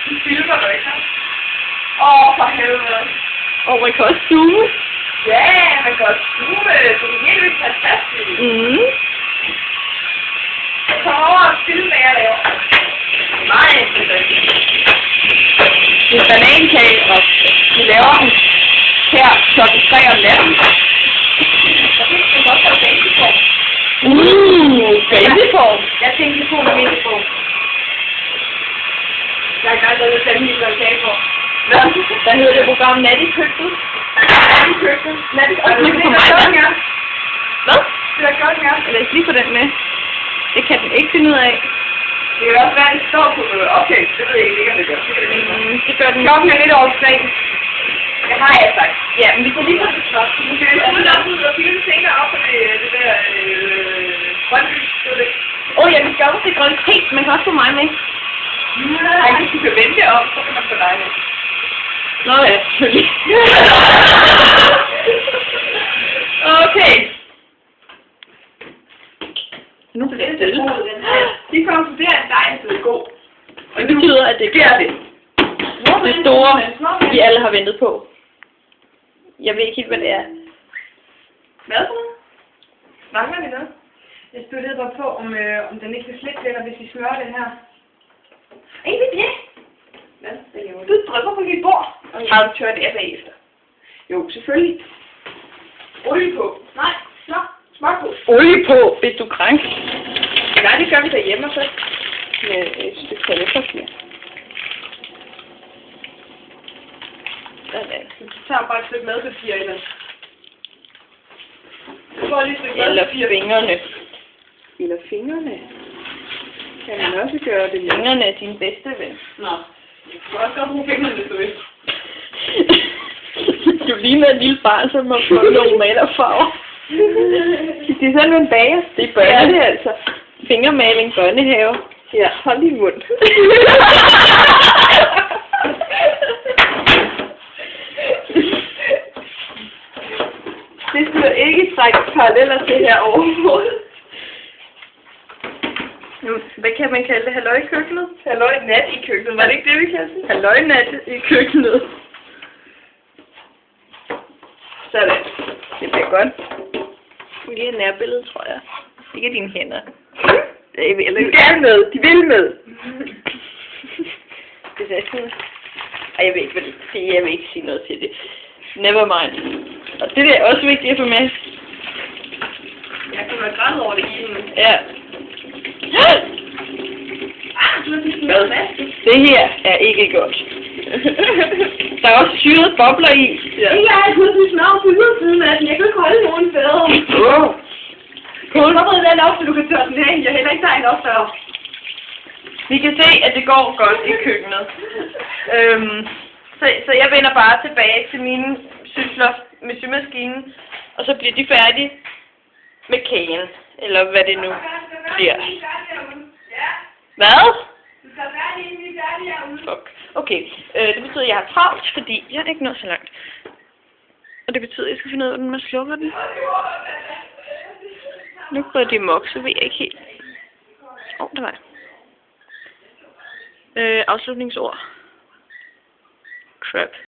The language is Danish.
Du filmer du ikke? For helvede. Og man kan også zoome. Ja, man kan også zoome. Det er helt vildt fantastisk. Jeg kommer over og filme, hvad jeg laver. Nej, det er ikke. Det er banankage, og vi laver den her klokken 3 om natten. Jeg tænkte, det godt være babyform. Babyform. Jeg tænkte, det kunne være babyform. Jeg har ikke lavet den hele kage på. Hvad hedder det program? Nat i køkkenet? Nat i køkkenet. Nat i køkkenet. Det er klokken her. Hvad? Det er klokken her. Lad os lige få den med. Det kan den ikke finde ud af. Det kan også være, at det står på noget. Okay, det ved jeg ikke, om det gør. Det gør den. Klokken er lidt over 3. Det har jeg sagt. Ja, men vi kan lige få det først. Du kan jo ud og filme tænker op på det der grønne lys. Ja, vi skal også til grøn te. Man kan også få mig med. Nej, hvis du kan vente om, så kan man få dig med. Nå ja, selvfølgelig. Okay. Nu bliver det stille. De konkluderer, at dig er god. Og det betyder, at det er det. Det store, vi alle har ventet på. Jeg ved ikke helt, hvad det er. Hvad for noget? Mangler vi noget? Jeg studerede bare på, om den ikke vil slippe lidt, hvis vi smører den her. Ikke det? Hvad? Du drypper på mit bord. Har du tørt det af bagefter? Jo, selvfølgelig. Olie på. Nej, smør på. Olie på, hvis du er krank. Nej, det gør vi derhjemme så. Med et stykke toiletpapir. Sådan. Du tager bare et stykke madpapir eller. Du får lige et stykke Eller madpapir. fingrene. Eller fingrene. Kan man også gøre det med? Fingrene er din bedste ven. Nå. Du kan også godt bruge fingrene, hvis du vil. Du ligner et lille barn, som har fået nogle malerfarver. Det er sådan en bager. Det er børne. Det altså. Fingermaling, børnehave. Ja, hold din mund. Det skulle ikke trække paralleller til her overhovedet. Hvad kan man kalde det? Halløj i køkkenet? Halløj nat i køkkenet. Var det ikke det, vi kaldte det? Halløj nat i køkkenet. Sådan. Det bliver godt. Lige et nærbillede, tror jeg. Ikke dine hænder. De vil med. De vil med. Det er sådan. Ej, jeg ved ikke, hvad det er. Jeg vil ikke sige noget til det. Never mind. Og det er også vigtigt at få med. Jeg kan være græd over det hele. Ja. Hvad? Det her er ikke godt. Der er også syrede bobler i. Ja. Ikke jeg har pludselig smør på ydersiden af den. Jeg kan ikke holde nogen fædre. Cool. Så ved den op, så du kan tørre den af. Jeg heller ikke tager en op før. Vi kan se, at det går godt i køkkenet. Så jeg vender bare tilbage til mine sysler med symaskinen, og så bliver de færdige med kagen, eller hvad det nu bliver. Hvad? Fuck. Okay, det betyder, at jeg har travlt, fordi jeg er ikke nået så langt. Og det betyder, at jeg skal finde ud af, hvordan man slukker den. Nu går det mok, så ved jeg ikke helt. Der var jeg. Afslutningsord. Crap.